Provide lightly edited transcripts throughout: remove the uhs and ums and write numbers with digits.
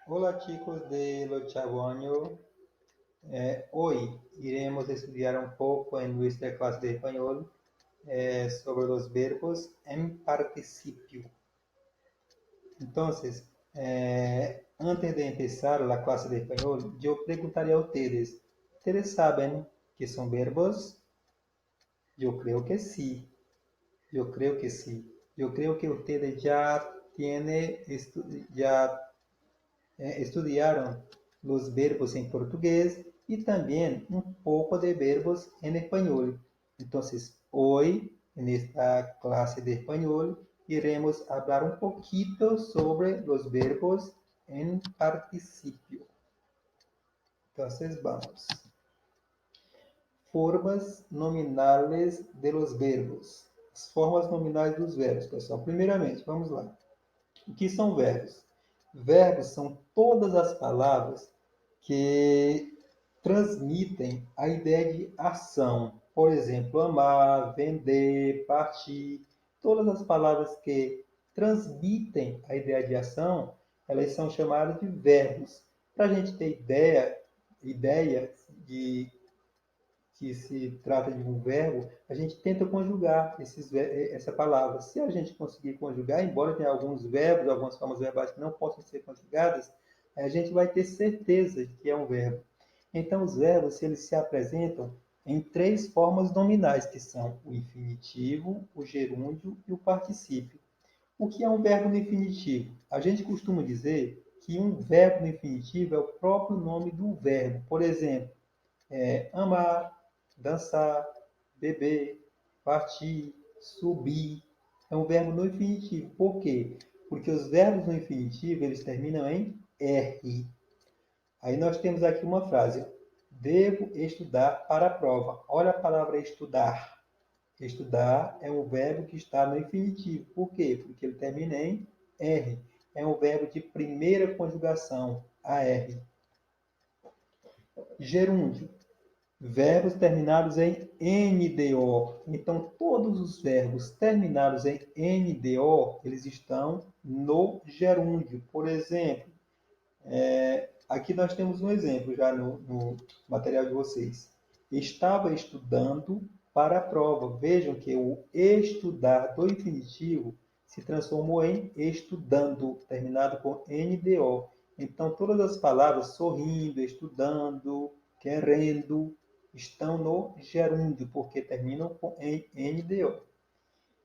Hola chicos de Lo Chabonho. Hoy iremos estudiar un poco en nuestra clase de español sobre los verbos en participio. Entonces, antes de empezar la clase de español, yo preguntaría a ustedes, ¿ustedes saben qué son verbos? Yo creo que sí, yo creo que sí. Yo creo que ustedes ya estudiaron los verbos en portugués y también un poco de verbos en español. Entonces, hoy, en esta clase de español, iremos hablar un poquito sobre los verbos en participio. Entonces, vamos. Formas nominales de los verbos. As formas nominais dos verbos, pessoal. Primeiramente, vamos lá. O que são verbos? Verbos são todas as palavras que transmitem a ideia de ação. Por exemplo, amar, vender, partir. Todas as palavras que transmitem a ideia de ação, elas são chamadas de verbos. Para a gente ter ideia de que se trata de um verbo, a gente tenta conjugar essa palavra. Se a gente conseguir conjugar, embora tenha alguns verbos, algumas formas verbais que não possam ser conjugadas, a gente vai ter certeza de que é um verbo. Então, os verbos, eles se apresentam em três formas nominais, que são o infinitivo, o gerúndio e o particípio. O que é um verbo no infinitivo? A gente costuma dizer que um verbo no infinitivo é o próprio nome do verbo. Por exemplo, amar, dançar, beber, partir, subir. É um verbo no infinitivo. Por quê? Porque os verbos no infinitivo, eles terminam em R. Aí nós temos aqui uma frase. Devo estudar para a prova. Olha a palavra estudar. Estudar é um verbo que está no infinitivo. Por quê? Porque ele termina em R. É um verbo de primeira conjugação, AR. Gerúndio. Verbos terminados em NDO. Então, todos os verbos terminados em NDO, eles estão no gerúndio. Por exemplo, aqui nós temos um exemplo já no material de vocês. Estava estudando para a prova. Vejam que o estudar do infinitivo se transformou em estudando, terminado com NDO. Então, todas as palavras sorrindo, estudando, querendo, estão no gerúndio, porque terminam em NDO.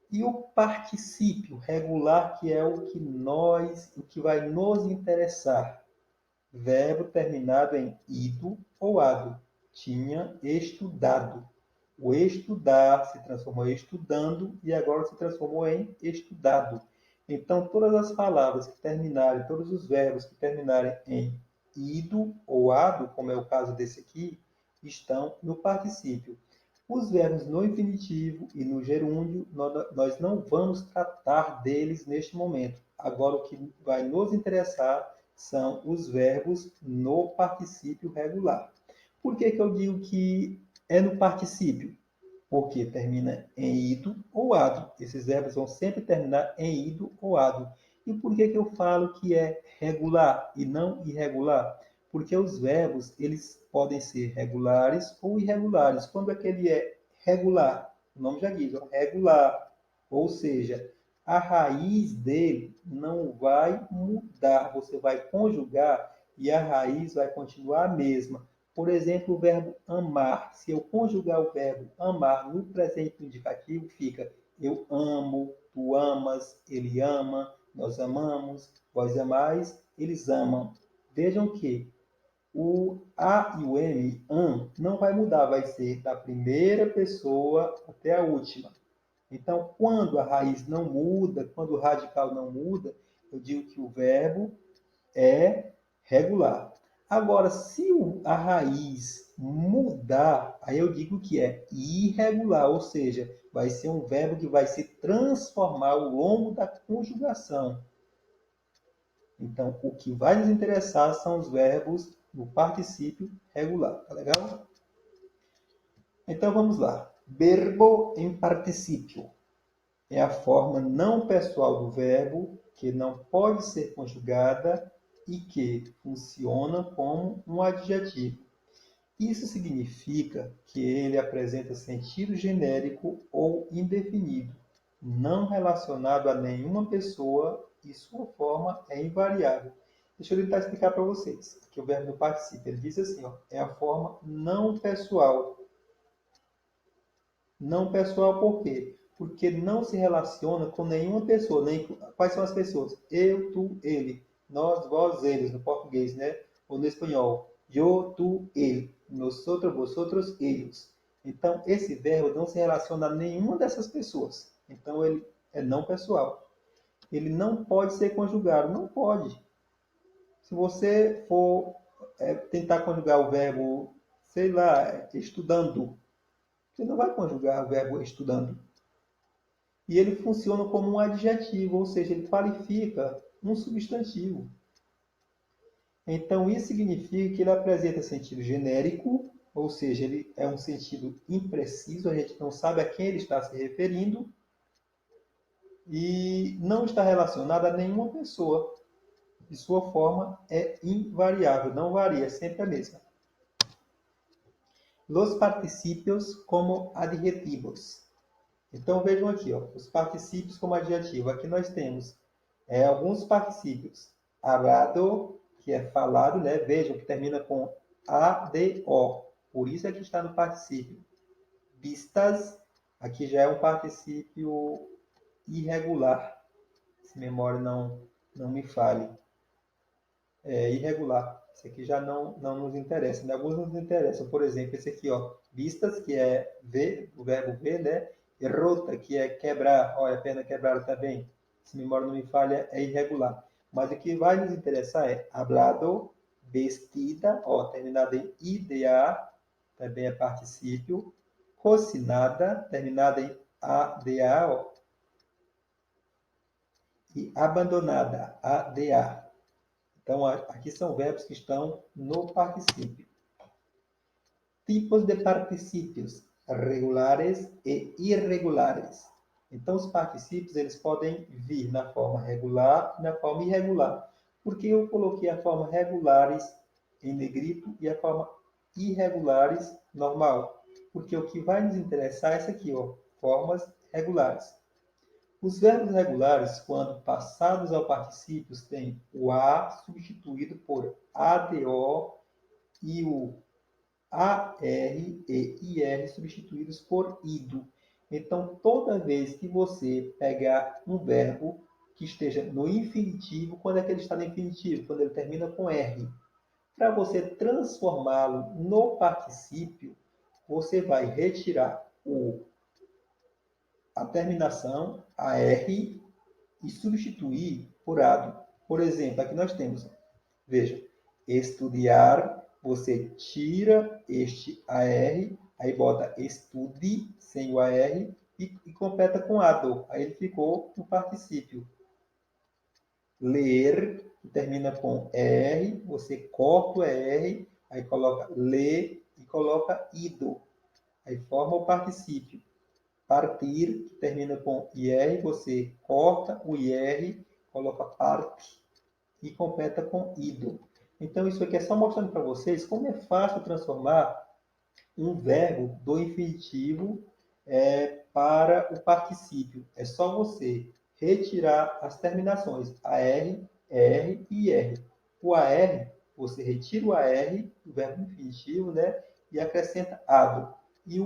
E o particípio regular, que é o que vai nos interessar. Verbo terminado em ido ou ado. Tinha estudado. O estudar se transformou em estudando e agora se transformou em estudado. Então, todas as palavras que terminarem, todos os verbos que terminarem em ido ou ado, como é o caso desse aqui, estão no particípio. Os verbos no infinitivo e no gerúndio, nós não vamos tratar deles neste momento. Agora, o que vai nos interessar são os verbos no particípio regular. Por que eu digo que é no particípio? Porque termina em ido ou ado. Esses verbos vão sempre terminar em ido ou ado. E por que eu falo que é regular e não irregular? Porque os verbos, eles podem ser regulares ou irregulares. Quando é que ele é regular? O nome já diz, regular. Ou seja, a raiz dele não vai mudar. Você vai conjugar e a raiz vai continuar a mesma. Por exemplo, o verbo amar. Se eu conjugar o verbo amar no presente indicativo, fica eu amo, tu amas, ele ama, nós amamos, vós amais, eles amam. Vejam que o A e o M, não vai mudar, vai ser da primeira pessoa até a última. Então, quando a raiz não muda, quando o radical não muda, eu digo que o verbo é regular. Agora, se a raiz mudar, aí eu digo que é irregular, ou seja, vai ser um verbo que vai se transformar ao longo da conjugação. Então, o que vai nos interessar são os verbos no particípio regular. Tá legal? Então, vamos lá. Verbo em particípio é a forma não pessoal do verbo que não pode ser conjugada e que funciona como um adjetivo. Isso significa que ele apresenta sentido genérico ou indefinido, não relacionado a nenhuma pessoa e sua forma é invariável. Deixa eu tentar explicar para vocês. Aqui o verbo no particípio, ele diz assim, ó, é a forma não pessoal. Não pessoal por quê? Porque não se relaciona com nenhuma pessoa. Nem... Quais são as pessoas? Eu, tu, ele. Nós, vós, eles, no português, né? Ou no espanhol. Eu, tu, ele. Nosotros, vosotros, ellos. Então, esse verbo não se relaciona a nenhuma dessas pessoas. Então, ele é não pessoal. Ele não pode ser conjugado. Não pode. Se você for tentar conjugar o verbo, sei lá, estudando, você não vai conjugar o verbo estudando. E ele funciona como um adjetivo, ou seja, ele qualifica um substantivo. Então, isso significa que ele apresenta sentido genérico, ou seja, ele é um sentido impreciso, a gente não sabe a quem ele está se referindo, e não está relacionado a nenhuma pessoa. E sua forma é invariável, não varia, é sempre a mesma. Los participios como adjetivos. Então vejam aqui, ó, os particípios como adjetivo. Aqui nós temos alguns particípios. Hablado, que é falado, né? Vejam que termina com ADO. Por isso é que está no particípio. Vistas, aqui já é um particípio irregular. Se a memória não me falhe. É irregular. Esse aqui já não nos interessa. Né? Alguns nos interessam. Por exemplo, esse aqui, ó, vistas, que é ver, o verbo ver, né? E rota, que é quebrar. Olha, a perna quebrada também. Se a memória não me falha, é irregular. Mas o que vai nos interessar é hablado, vestida, ó, terminada em IDA, também é particípio. Cocinada, terminada em ADA, ó, e abandonada, ADA. Então, aqui são verbos que estão no particípio. Tipos de particípios regulares e irregulares. Então, os particípios eles podem vir na forma regular e na forma irregular. Por que eu coloquei a forma regulares em negrito e a forma irregulares normal? Porque o que vai nos interessar é essa aqui, ó, formas regulares. Os verbos regulares, quando passados ao particípio, têm o a substituído por ado e o ar e ir substituídos por ido. Então, toda vez que você pegar um verbo que esteja no infinitivo, quando é que ele está no infinitivo? Quando ele termina com R. Para você transformá-lo no particípio, você vai retirar a terminação, a R, e substituir por ado. Por exemplo, aqui nós temos, veja, estudar, você tira este AR, aí bota estude, sem o AR, e completa com ado. Aí ele ficou no particípio. Ler, que termina com R, você corta o R, aí coloca lê e coloca ido. Aí forma o particípio. Partir, que termina com IR, você corta o IR, coloca parte e completa com ido. Então, isso aqui é só mostrando para vocês como é fácil transformar um verbo do infinitivo para o particípio. É só você retirar as terminações AR, R e IR. O AR, você retira o AR do verbo infinitivo, né? E acrescenta ado. E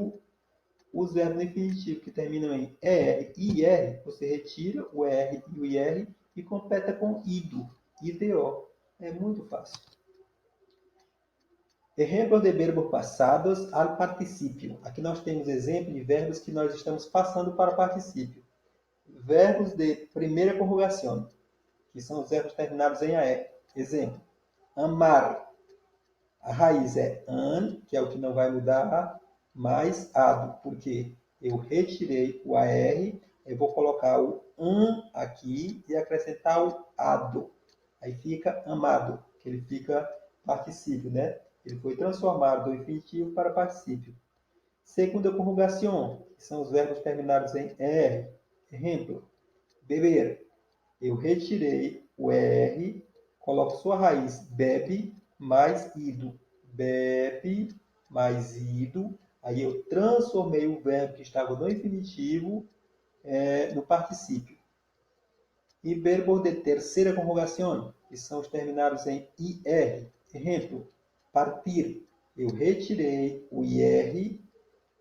os verbos infinitivos que terminam em ER e IR, você retira o ER e o IR e completa com IDO. IDO. É muito fácil. Exemplos de verbos passados al particípio. Aqui nós temos exemplo de verbos que nós estamos passando para o particípio. Verbos de primeira conjugação, que são os verbos terminados em AR. Exemplo, amar. A raiz é an, que é o que não vai mudar, mais ado, porque eu retirei o AR, eu vou colocar o an aqui e acrescentar o ado. Aí fica amado, que ele fica particípio, né? Ele foi transformado do infinitivo para particípio. Segunda conjugação, que são os verbos terminados em R. Exemplo, beber. Eu retirei o R, coloco sua raiz, bebe mais ido. Bebe mais ido. Aí eu transformei o verbo que estava no infinitivo no particípio. E verbos de terceira conjugação, que são os terminados em IR. Exemplo, partir. Eu retirei o IR,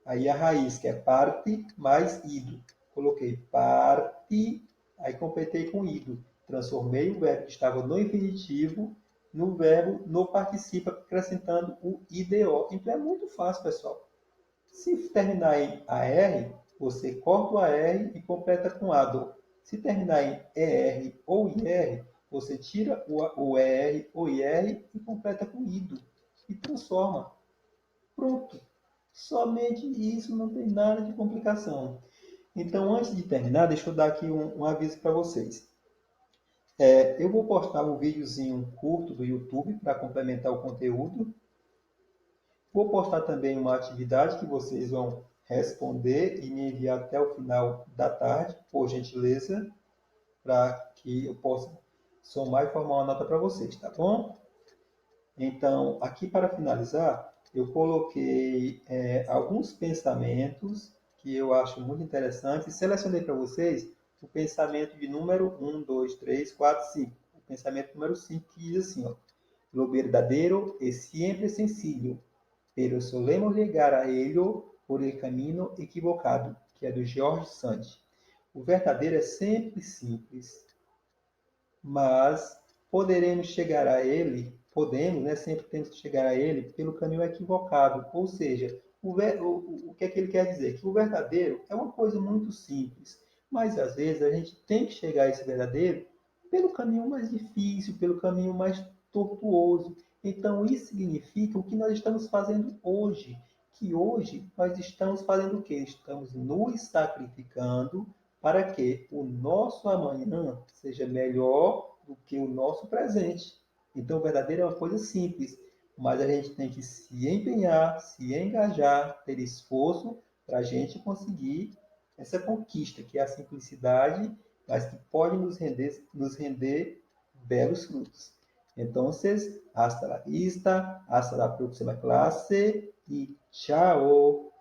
aí a raiz, que é parte, mais ido. Coloquei parte, aí completei com ido. Transformei o verbo que estava no infinitivo no verbo no participa, acrescentando o IDO. Então é muito fácil, pessoal. Se terminar em AR, você corta o AR e completa com ADO. Se terminar em ER ou IR, você tira o ER ou IR e completa com IDO. E transforma. Pronto. Somente isso, não tem nada de complicação. Então, antes de terminar, deixa eu dar aqui um aviso para vocês. Eu vou postar um videozinho curto do YouTube para complementar o conteúdo. Vou postar também uma atividade que vocês vão responder e me enviar até o final da tarde, por gentileza, para que eu possa somar e formar uma nota para vocês, tá bom? Então, aqui para finalizar, eu coloquei alguns pensamentos que eu acho muito interessantes e selecionei para vocês o pensamento de número 1, 2, 3, 4, 5. O pensamento número 5 que diz assim, ó, lo verdadeiro é sempre sencillo, pero solemos llegar a ello por el camino equivocado, que é do George Sand. O verdadeiro é sempre simples, mas podemos, né, sempre temos que chegar a ele pelo caminho equivocado. Ou seja, o que é que ele quer dizer? Que o verdadeiro é uma coisa muito simples, mas às vezes a gente tem que chegar a esse verdadeiro pelo caminho mais difícil, pelo caminho mais tortuoso. Então, isso significa o que nós estamos fazendo hoje. Que hoje nós estamos fazendo o quê? Estamos nos sacrificando para que o nosso amanhã seja melhor do que o nosso presente. Então, o verdadeiro é uma coisa simples, mas a gente tem que se empenhar, se engajar, ter esforço para a gente conseguir essa conquista, que é a simplicidade, mas que pode nos render belos frutos. Então, hasta la vista, hasta la próxima clase e tchau!